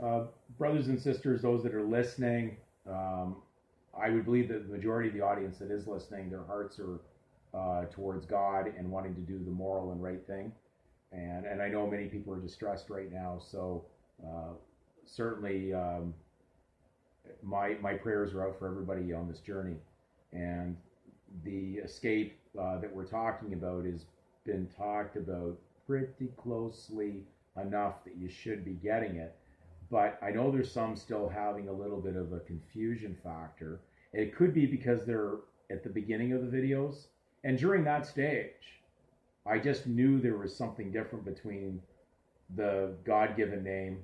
Uh, Brothers and sisters, those that are listening, I would believe that the majority of the audience that is listening, their hearts are towards God and wanting to do the moral and right thing. And I know many people are distressed right now, so certainly my prayers are out for everybody on this journey. And the escape that we're talking about has been talked about pretty closely enough that you should be getting it. But I know there's some still having a little bit of a confusion factor. It could be because they're at the beginning of the videos. And during that stage, I just knew there was something different between the God given name,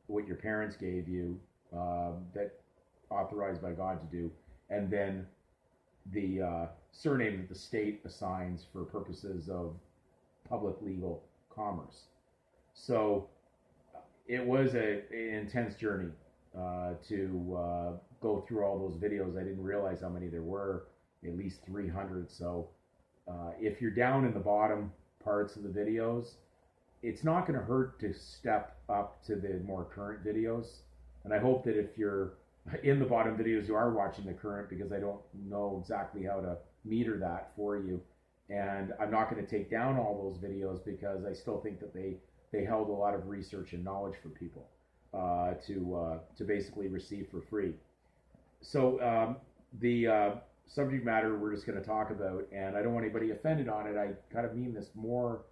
what your parents gave you, that authorized by God to do, and then the surname that the state assigns for purposes of public legal commerce. So it was an intense journey to go through all those videos. I didn't realize how many there were, at least 300. So if you're down in the bottom parts of the videos, it's not going to hurt to step up to the more current videos. And I hope that if you're in the bottom videos, you are watching the current, because I don't know exactly how to meter that for you. And I'm not going to take down all those videos, because I still think that they held a lot of research and knowledge for people to basically receive for free. So the subject matter we're just going to talk about, and I don't want anybody offended on it. I kind of mean this more,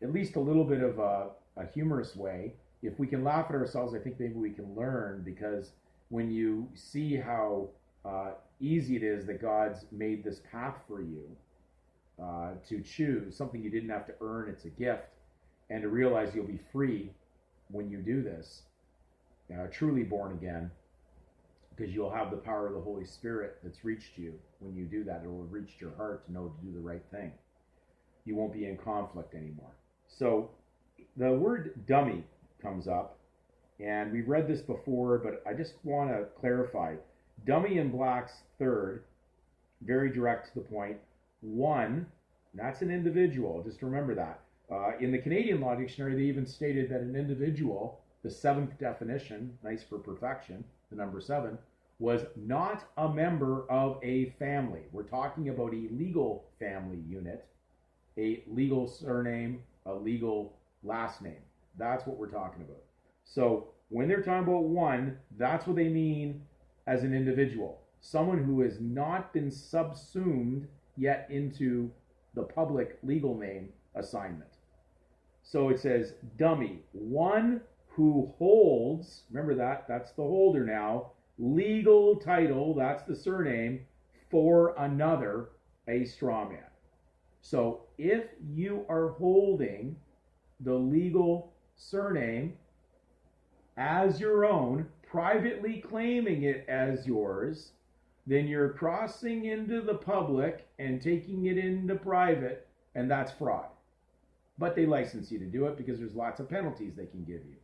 at least a little bit of a humorous way. If we can laugh at ourselves, I think maybe we can learn, because when you see how easy it is that God's made this path for you to choose something you didn't have to earn, it's a gift, and to realize you'll be free when you do this, truly born again, because you'll have the power of the Holy Spirit that's reached you. When you do that, it will have reached your heart to know to do the right thing. You won't be in conflict anymore. So the word dummy comes up, and we've read this before, but I just want to clarify. Dummy in Black's third, very direct to the point. One, that's an individual. Just remember that. In the Canadian Law Dictionary, they even stated that an individual, the seventh definition, nice for perfection, the number 7, was not a member of a family. We're talking about a legal family unit, a legal surname, a legal last name. That's what we're talking about. So when they're talking about one, that's what they mean as an individual. Someone who has not been subsumed yet into the public legal name assignment. So it says dummy, one who holds, remember that's the holder now, legal title, that's the surname, for another, a straw man. So if you are holding the legal surname as your own, privately claiming it as yours, then you're crossing into the public and taking it into private, and that's fraud. But they license you to do it because there's lots of penalties they can give you.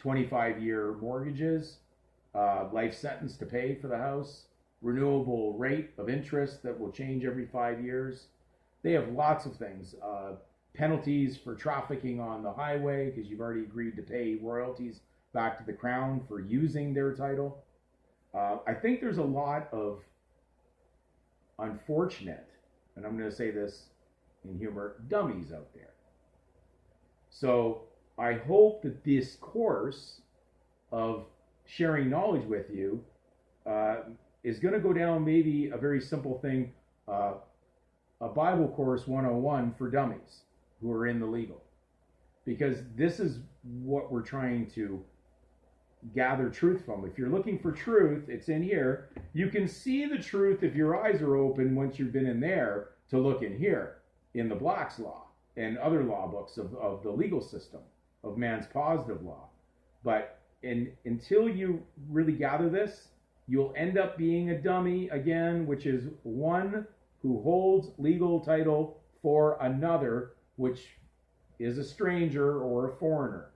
25-year mortgages, life sentence to pay for the house, renewable rate of interest that will change every 5 years. They have lots of things. Penalties for trafficking on the highway, because you've already agreed to pay royalties back to the crown for using their title. I think there's a lot of unfortunate, and I'm going to say this in humor, dummies out there. So I hope that this course of sharing knowledge with you is going to go down maybe a very simple thing, a Bible course 101 for dummies who are in the legal. Because this is what we're trying to gather truth from. If you're looking for truth, it's in here. You can see the truth if your eyes are open once you've been in there to look in here, in the Black's Law and other law books of the legal system, of man's positive law. But until you really gather this, you'll end up being a dummy again, which is one who holds legal title for another, which is a stranger or a foreigner.